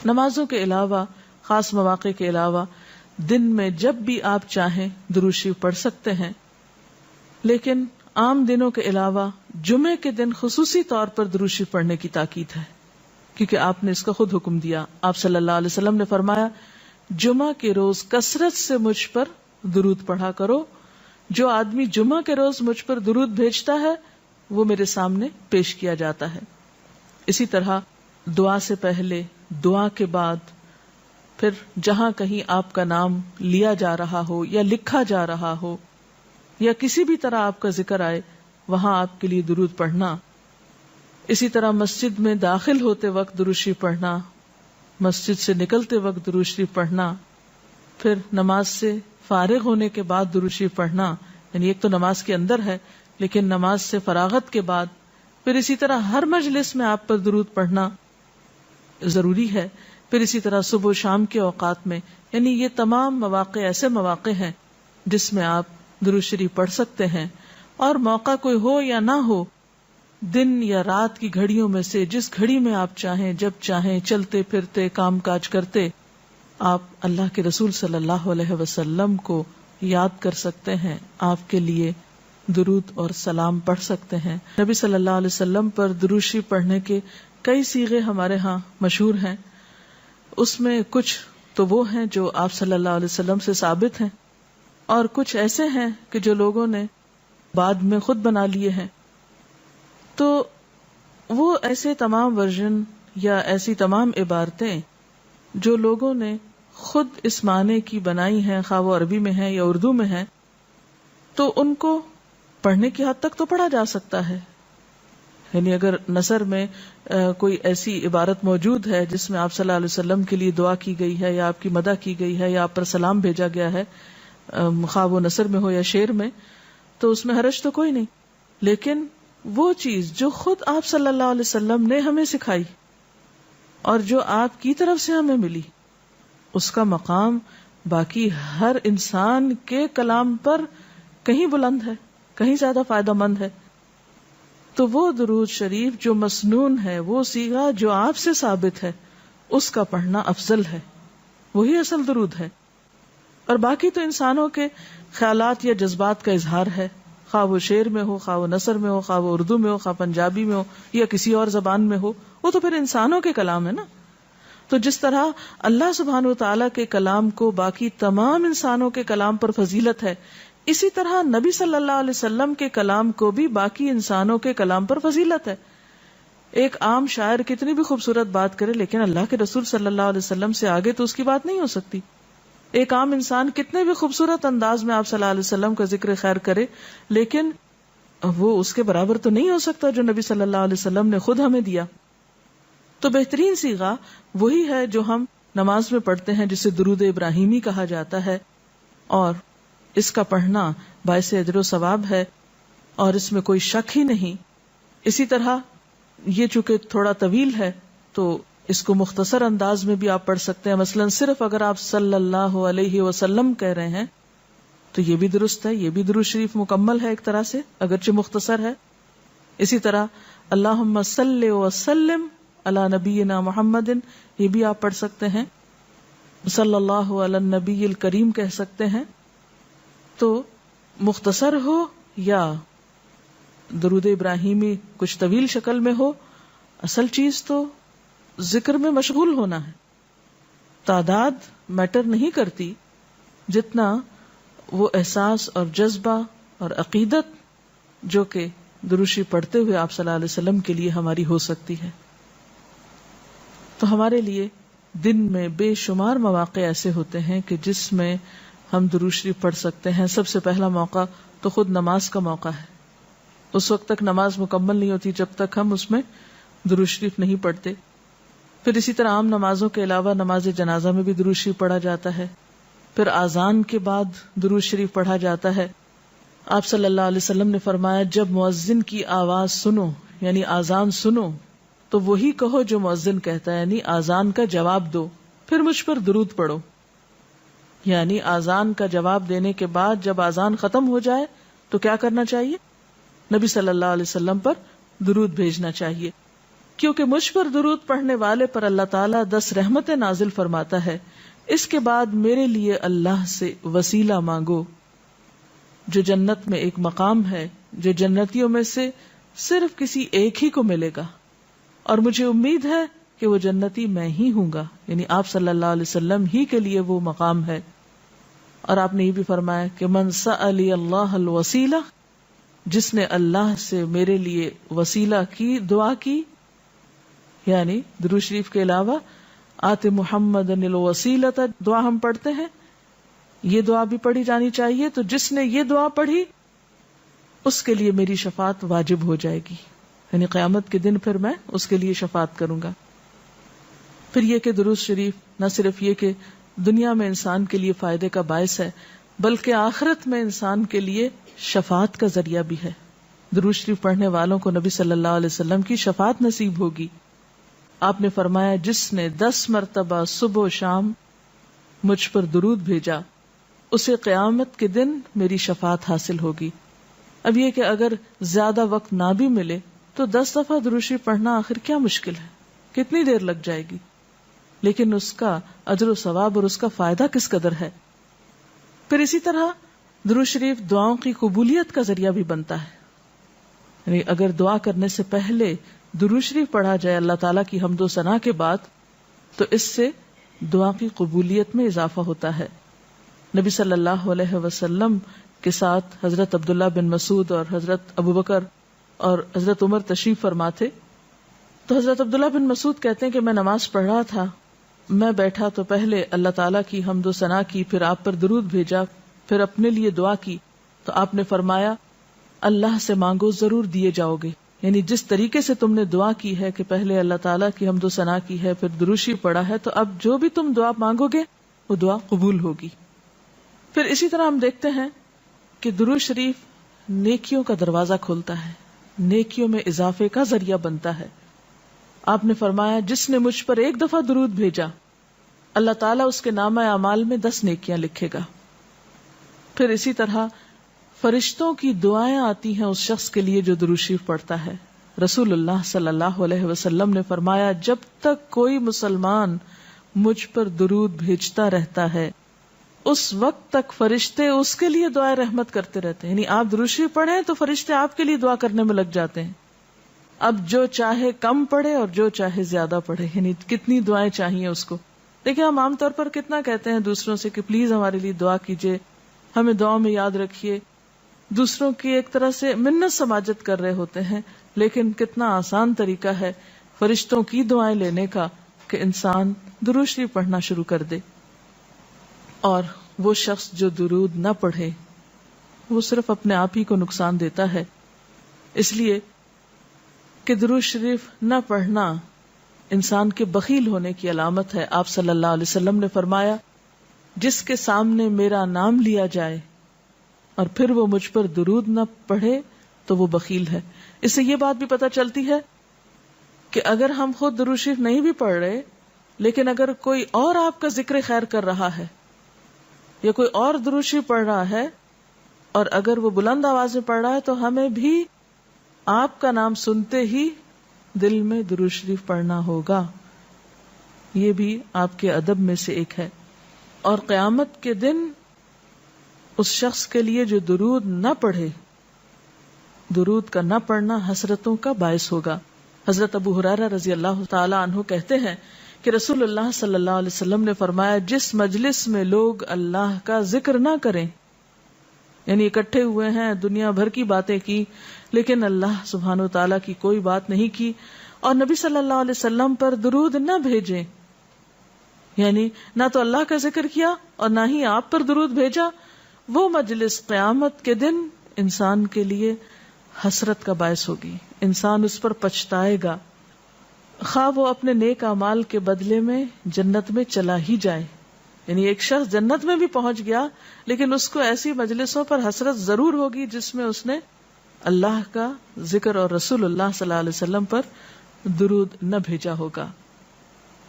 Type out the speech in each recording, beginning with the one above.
نمازوں کے علاوہ، خاص مواقع کے علاوہ دن میں جب بھی آپ چاہیں درود شریف پڑھ سکتے ہیں، لیکن عام دنوں کے علاوہ جمعے کے دن خصوصی طور پر درود شریف پڑھنے کی تاکید ہے، کیونکہ آپ نے اس کا خود حکم دیا. آپ صلی اللہ علیہ وسلم نے فرمایا جمعہ کے روز کثرت سے مجھ پر درود پڑھا کرو، جو آدمی جمعہ کے روز مجھ پر درود بھیجتا ہے وہ میرے سامنے پیش کیا جاتا ہے. اسی طرح دعا سے پہلے، دعا کے بعد، پھر جہاں کہیں آپ کا نام لیا جا رہا ہو یا لکھا جا رہا ہو یا کسی بھی طرح آپ کا ذکر آئے وہاں آپ کے لیے درود پڑھنا. اسی طرح مسجد میں داخل ہوتے وقت درود شریف پڑھنا، مسجد سے نکلتے وقت درود شریف پڑھنا، پھر نماز سے فارغ ہونے کے بعد درود شریف پڑھنا، یعنی ایک تو نماز کے اندر ہے لیکن نماز سے فراغت کے بعد، پھر اسی طرح ہر مجلس میں آپ پر درود پڑھنا ضروری ہے. پھر اسی طرح صبح و شام کے اوقات میں، یعنی یہ تمام مواقع ایسے مواقع ہیں جس میں آپ درود شریف پڑھ سکتے ہیں. اور موقع کوئی ہو یا نہ ہو، دن یا رات کی گھڑیوں میں سے جس گھڑی میں آپ چاہیں، جب چاہیں، چلتے پھرتے کام کاج کرتے، آپ اللہ کے رسول صلی اللہ علیہ وسلم کو یاد کر سکتے ہیں، آپ کے لیے درود اور سلام پڑھ سکتے ہیں. نبی صلی اللہ علیہ وسلم پر درود شریف پڑھنے کے کئی صیغے ہمارے ہاں مشہور ہیں. اس میں کچھ تو وہ ہیں جو آپ صلی اللہ علیہ وسلم سے ثابت ہیں، اور کچھ ایسے ہیں کہ جو لوگوں نے بعد میں خود بنا لیے ہیں. تو وہ ایسے تمام ورژن یا ایسی تمام عبارتیں جو لوگوں نے خود اس معنی کی بنائی ہیں، خواہ وہ عربی میں ہیں یا اردو میں ہیں، تو ان کو پڑھنے کی حد تک تو پڑھا جا سکتا ہے. یعنی اگر نثر میں کوئی ایسی عبارت موجود ہے جس میں آپ صلی اللہ علیہ وسلم کے لیے دعا کی گئی ہے یا آپ کی مدح کی گئی ہے یا آپ پر سلام بھیجا گیا ہے، خواہ وہ نثر میں ہو یا شعر میں، تو اس میں حرج تو کوئی نہیں. لیکن وہ چیز جو خود آپ صلی اللہ علیہ وسلم نے ہمیں سکھائی اور جو آپ کی طرف سے ہمیں ملی، اس کا مقام باقی ہر انسان کے کلام پر کہیں بلند ہے، کہیں زیادہ فائدہ مند ہے. تو وہ درود شریف جو مسنون ہے، وہ صیغہ جو آپ سے ثابت ہے، اس کا پڑھنا افضل ہے، وہی اصل درود ہے. اور باقی تو انسانوں کے خیالات یا جذبات کا اظہار ہے، خواہ وہ شعر میں ہو، خواہ وہ نثر میں ہو، خواہ وہ اردو میں ہو، خواہ پنجابی میں ہو یا کسی اور زبان میں ہو، وہ تو پھر انسانوں کے کلام ہے نا. تو جس طرح اللہ سبحانہ و تعالیٰ کے کلام کو باقی تمام انسانوں کے کلام پر فضیلت ہے، اسی طرح نبی صلی اللہ علیہ وسلم کے کلام کو بھی باقی انسانوں کے کلام پر فضیلت ہے. ایک عام شاعر کتنی بھی خوبصورت بات کرے لیکن اللہ کے رسول صلی اللہ علیہ وسلم سے آگے تو اس کی بات نہیں ہو سکتی. ایک عام انسان کتنے بھی خوبصورت انداز میں آپ صلی اللہ علیہ وسلم کا ذکر خیر کرے لیکن وہ اس کے برابر تو نہیں ہو سکتا جو نبی صلی اللہ علیہ وسلم نے خود ہمیں دیا. تو بہترین صیغہ وہی ہے جو ہم نماز میں پڑھتے ہیں، جسے درود ابراہیمی کہا جاتا ہے، اور اس کا پڑھنا باعث اجر و ثواب ہے اور اس میں کوئی شک ہی نہیں. اسی طرح یہ چونکہ تھوڑا طویل ہے تو اس کو مختصر انداز میں بھی آپ پڑھ سکتے ہیں. مثلا صرف اگر آپ صلی اللہ علیہ وسلم کہہ رہے ہیں تو یہ بھی درست ہے، یہ بھی درود شریف مکمل ہے ایک طرح سے اگرچہ مختصر ہے. اسی طرح اللہم صلی وسلم علی نبینا محمد، یہ بھی آپ پڑھ سکتے ہیں. صلی اللہ علی النبی الکریم کہہ سکتے ہیں. تو مختصر ہو یا درود ابراہیمی کچھ طویل شکل میں ہو، اصل چیز تو ذکر میں مشغول ہونا ہے. تعداد میٹر نہیں کرتی جتنا وہ احساس اور جذبہ اور عقیدت جو کہ درود شریف پڑھتے ہوئے آپ صلی اللہ علیہ وسلم کے لیے ہماری ہو سکتی ہے. تو ہمارے لیے دن میں بے شمار مواقع ایسے ہوتے ہیں کہ جس میں ہم درود شریف پڑھ سکتے ہیں. سب سے پہلا موقع تو خود نماز کا موقع ہے. اس وقت تک نماز مکمل نہیں ہوتی جب تک ہم اس میں درود شریف نہیں پڑھتے. پھر اسی طرح عام نمازوں کے علاوہ نماز جنازہ میں بھی درود شریف پڑھا جاتا ہے. پھر اذان کے بعد درود شریف پڑھا جاتا ہے. آپ صلی اللہ علیہ وسلم نے فرمایا جب مؤذن کی آواز سنو یعنی اذان سنو تو وہی کہو جو مؤذن کہتا ہے، یعنی اذان کا جواب دو، پھر مجھ پر درود پڑھو. یعنی اذان کا جواب دینے کے بعد جب اذان ختم ہو جائے تو کیا کرنا چاہیے؟ نبی صلی اللہ علیہ وسلم پر درود بھیجنا چاہیے. کیونکہ مجھ پر درود پڑھنے والے پر اللہ تعالیٰ 10 رحمتیں نازل فرماتا ہے، اس کے بعد میرے لیے اللہ سے وسیلہ مانگو، جو جنت میں ایک مقام ہے جو جنتیوں میں سے صرف کسی ایک ہی کو ملے گا، اور مجھے امید ہے کہ وہ جنتی میں ہی ہوں گا، یعنی آپ صلی اللہ علیہ وسلم ہی کے لیے وہ مقام ہے۔ اور آپ نے یہ بھی فرمایا کہ من سألی اللہ الوسیلہ، جس نے اللہ سے میرے لیے وسیلہ کی دعا کی، یعنی درود شریف کے علاوہ آت محمد الوسیلۃ دعا ہم پڑھتے ہیں، یہ دعا بھی پڑھی جانی چاہیے، تو جس نے یہ دعا پڑھی اس کے لیے میری شفاعت واجب ہو جائے گی، یعنی قیامت کے دن پھر میں اس کے لیے شفاعت کروں گا۔ پھر یہ کہ درود شریف نہ صرف یہ کہ دنیا میں انسان کے لیے فائدے کا باعث ہے، بلکہ آخرت میں انسان کے لیے شفاعت کا ذریعہ بھی ہے۔ درود شریف پڑھنے والوں کو نبی صلی اللہ علیہ وسلم کی شفاعت نصیب ہوگی۔ آپ نے فرمایا جس نے 10 مرتبہ صبح و شام مجھ پر درود بھیجا اسے قیامت کے دن میری شفاعت حاصل ہوگی۔ اب یہ کہ اگر زیادہ وقت نہ بھی ملے تو 10 دفعہ درود شریف پڑھنا آخر کیا مشکل ہے، کتنی دیر لگ جائے گی، لیکن اس کا اجر و ثواب اور اس کا فائدہ کس قدر ہے۔ پھر اسی طرح درود شریف دعاؤں کی قبولیت کا ذریعہ بھی بنتا ہے، یعنی اگر دعا کرنے سے پہلے درود شریف پڑھا جائے اللہ تعالیٰ کی حمد و ثنا کے بعد تو اس سے دعا کی قبولیت میں اضافہ ہوتا ہے۔ نبی صلی اللہ علیہ وسلم کے ساتھ حضرت عبداللہ بن مسعود اور حضرت ابوبکر اور حضرت عمر تشریف فرما تھے، تو حضرت عبداللہ بن مسعود کہتے ہیں کہ میں نماز پڑھ رہا تھا، میں بیٹھا تو پہلے اللہ تعالیٰ کی حمد و ثنا کی، پھر آپ پر درود بھیجا، پھر اپنے لیے دعا کی، تو آپ نے فرمایا اللہ سے مانگو ضرور دیے جاؤ گے، یعنی جس طریقے سے تم نے دعا کی ہے کہ پہلے اللہ تعالیٰ کی حمد و ثنا کی ہے پھر درود شریف پڑھا ہے، تو اب جو بھی تم دعا مانگو گے وہ دعا قبول ہوگی۔ پھر اسی طرح ہم دیکھتے ہیں کہ درود شریف نیکیوں کا دروازہ کھولتا ہے، نیکیوں میں اضافے کا ذریعہ بنتا ہے۔ آپ نے فرمایا جس نے مجھ پر ایک دفعہ درود بھیجا اللہ تعالیٰ اس کے نامہ اعمال میں 10 نیکیاں لکھے گا۔ پھر اسی طرح فرشتوں کی دعائیں آتی ہیں اس شخص کے لیے جو درود شریف پڑھتا ہے۔ رسول اللہ صلی اللہ علیہ وسلم نے فرمایا جب تک کوئی مسلمان مجھ پر درود بھیجتا رہتا ہے اس وقت تک فرشتے اس کے لیے دعائیں رحمت کرتے رہتے ہیں، یعنی آپ درود شریف پڑھیں تو فرشتے آپ کے لیے دعا کرنے میں لگ جاتے ہیں۔ اب جو چاہے کم پڑھے اور جو چاہے زیادہ پڑھے، یعنی کتنی دعائیں چاہیے اس کو۔ دیکھیں ہم عام طور پر کتنا کہتے ہیں دوسروں سے کہ پلیز ہمارے لیے دعا کیجئے، ہمیں دعاؤں میں یاد رکھیے، دوسروں کی ایک طرح سے منت سماجت کر رہے ہوتے ہیں، لیکن کتنا آسان طریقہ ہے فرشتوں کی دعائیں لینے کا کہ انسان درود شریف پڑھنا شروع کر دے۔ اور وہ شخص جو درود نہ پڑھے وہ صرف اپنے آپ ہی کو نقصان دیتا ہے، اس لیے کہ درود شریف نہ پڑھنا انسان کے بخیل ہونے کی علامت ہے۔ آپ صلی اللہ علیہ وسلم نے فرمایا جس کے سامنے میرا نام لیا جائے اور پھر وہ مجھ پر درود نہ پڑھے تو وہ بخیل ہے۔ اس سے یہ بات بھی پتہ چلتی ہے کہ اگر ہم خود درود شریف نہیں بھی پڑھ رہے لیکن اگر کوئی اور آپ کا ذکر خیر کر رہا ہے یا کوئی اور درود شریف پڑھ رہا ہے اور اگر وہ بلند آواز میں پڑھ رہا ہے تو ہمیں بھی آپ کا نام سنتے ہی دل میں درود شریف پڑھنا ہوگا۔ یہ بھی آپ کے ادب میں سے ایک ہے۔ اور قیامت کے دن اس شخص کے لیے جو درود نہ پڑھے، درود کا نہ پڑھنا حسرتوں کا باعث ہوگا۔ حضرت ابو ہریرہ رضی اللہ تعالی عنہ کہتے ہیں کہ رسول اللہ صلی اللہ علیہ وسلم نے فرمایا جس مجلس میں لوگ اللہ کا ذکر نہ کریں، یعنی اکٹھے ہوئے ہیں دنیا بھر کی باتیں کی لیکن اللہ سبحانہ و تعالیٰ کی کوئی بات نہیں کی، اور نبی صلی اللہ علیہ وسلم پر درود نہ بھیجیں، یعنی نہ تو اللہ کا ذکر کیا اور نہ ہی آپ پر درود بھیجا، وہ مجلس قیامت کے دن انسان کے لیے حسرت کا باعث ہوگی، انسان اس پر پچھتائے گا، خواہ وہ اپنے نیک اعمال کے بدلے میں جنت میں چلا ہی جائے۔ یعنی ایک شخص جنت میں بھی پہنچ گیا لیکن اس کو ایسی مجلسوں پر حسرت ضرور ہوگی جس میں اس نے اللہ کا ذکر اور رسول اللہ صلی اللہ علیہ وسلم پر درود نہ بھیجا ہوگا۔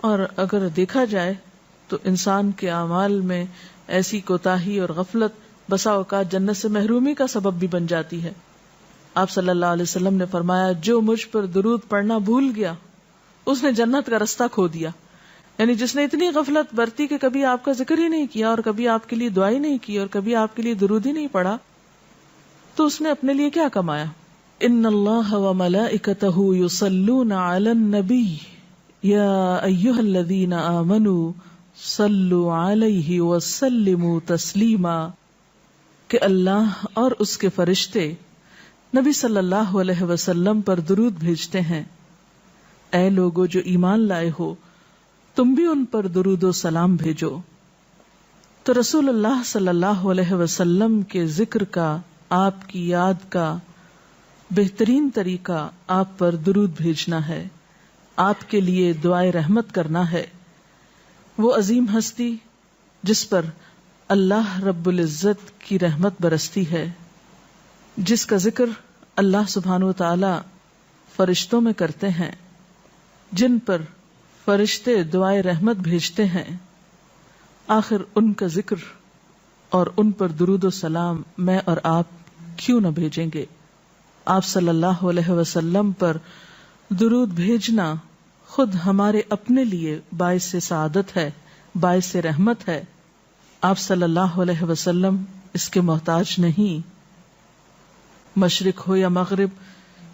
اور اگر دیکھا جائے تو انسان کے اعمال میں ایسی کوتاہی اور غفلت بسا اوقات جنت سے محرومی کا سبب بھی بن جاتی ہے۔ آپ صلی اللہ علیہ وسلم نے فرمایا جو مجھ پر درود پڑھنا بھول گیا اس نے جنت کا رستہ کھو دیا. یعنی جس نے اتنی غفلت برتی کہ کبھی آپ کا ذکر ہی نہیں کیا اور کبھی آپ کے لیے دعا ہی نہیں کی اور کبھی آپ کے لیے درود ہی نہیں پڑھا, تو اس نے اپنے لیے کیا کمایا؟ ان اللہ وملائکتہ یصلون علی النبی یا ایھا الذین آمنوا صلوا علیہ وسلموا تسلیما, کہ اللہ اور اس کے فرشتے نبی صلی اللہ علیہ وسلم پر درود بھیجتے ہیں. اے لوگو جو ایمان لائے ہو, تم بھی ان پر درود و سلام بھیجو. تو رسول اللہ صلی اللہ علیہ وسلم کے ذکر کا, آپ کی یاد کا بہترین طریقہ آپ پر درود بھیجنا ہے, آپ کے لیے دعائے رحمت کرنا ہے. وہ عظیم ہستی جس پر اللہ رب العزت کی رحمت برستی ہے, جس کا ذکر اللہ سبحانہ و تعالی فرشتوں میں کرتے ہیں, جن پر فرشتے دعائے رحمت بھیجتے ہیں, آخر ان کا ذکر اور ان پر درود و سلام میں اور آپ کیوں نہ بھیجیں گے؟ آپ صلی اللہ علیہ وسلم پر درود بھیجنا خود ہمارے اپنے لیے باعث سعادت ہے, باعث رحمت ہے. آپ صلی اللہ علیہ وسلم اس کے محتاج نہیں. مشرق ہو یا مغرب,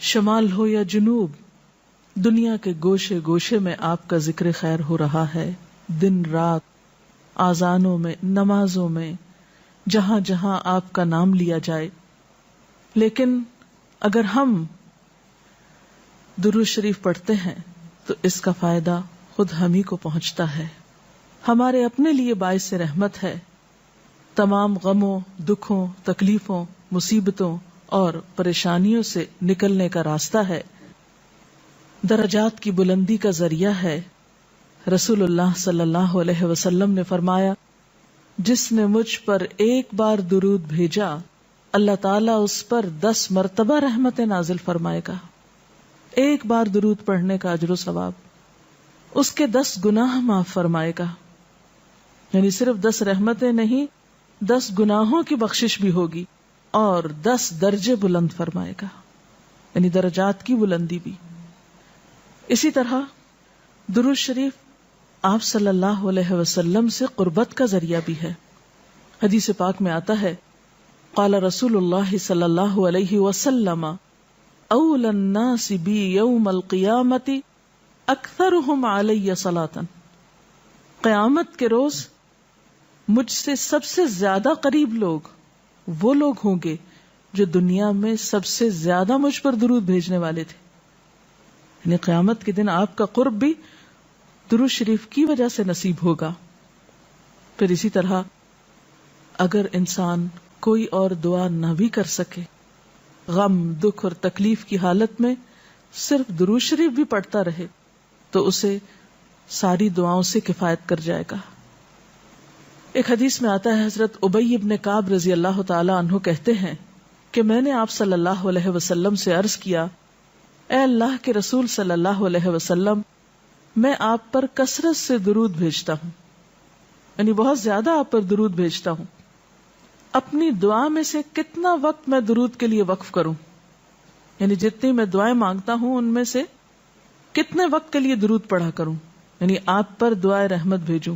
شمال ہو یا جنوب, دنیا کے گوشے گوشے میں آپ کا ذکر خیر ہو رہا ہے, دن رات, آذانوں میں, نمازوں میں, جہاں جہاں آپ کا نام لیا جائے. لیکن اگر ہم درود شریف پڑھتے ہیں تو اس کا فائدہ خود ہم ہی کو پہنچتا ہے, ہمارے اپنے لیے باعث رحمت ہے. تمام غموں, دکھوں, تکلیفوں, مصیبتوں اور پریشانیوں سے نکلنے کا راستہ ہے, درجات کی بلندی کا ذریعہ ہے. رسول اللہ صلی اللہ علیہ وسلم نے فرمایا, جس نے مجھ پر ایک بار درود بھیجا اللہ تعالیٰ اس پر 10 مرتبہ رحمتیں نازل فرمائے گا. ایک بار درود پڑھنے کا اجر و ثواب, اس کے 10 گناہ معاف فرمائے گا. یعنی صرف 10 رحمتیں نہیں, 10 گناہوں کی بخشش بھی ہوگی اور 10 درجے بلند فرمائے گا, یعنی درجات کی بلندی بھی. اسی طرح درود شریف آپ صلی اللہ علیہ وسلم سے قربت کا ذریعہ بھی ہے. حدیث پاک میں آتا ہے, قال رسول اللہ صلی اللہ علیہ وسلم اول الناس بی یوم القیامت اکثرهم علی صلاۃ, قیامت کے روز مجھ سے سب سے زیادہ قریب لوگ وہ لوگ ہوں گے جو دنیا میں سب سے زیادہ مجھ پر درود بھیجنے والے تھے. یعنی قیامت کے دن آپ کا قرب بھی درود شریف کی وجہ سے نصیب ہوگا. پھر اسی طرح اگر انسان کوئی اور دعا نہ بھی کر سکے, غم, دکھ اور تکلیف کی حالت میں صرف درود شریف بھی پڑھتا رہے تو اسے ساری دعاؤں سے کفایت کر جائے گا. ایک حدیث میں آتا ہے, حضرت ابی بن کعب رضی اللہ تعالی عنہ کہتے ہیں کہ میں نے آپ صلی اللہ علیہ وسلم سے عرض کیا, اے اللہ کے رسول صلی اللہ علیہ وسلم, میں آپ پر کثرت سے درود بھیجتا ہوں, یعنی بہت زیادہ آپ پر درود بھیجتا ہوں. اپنی دعا میں سے کتنا وقت میں درود کے لیے وقف کروں, یعنی جتنی میں دعائیں مانگتا ہوں ان میں سے کتنے وقت کے لیے درود پڑھا کروں, یعنی آپ پر دعائے رحمت بھیجوں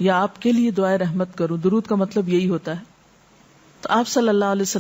یا آپ کے لیے دعائے رحمت کروں. درود کا مطلب یہی ہوتا ہے. تو آپ صلی اللہ علیہ وسلم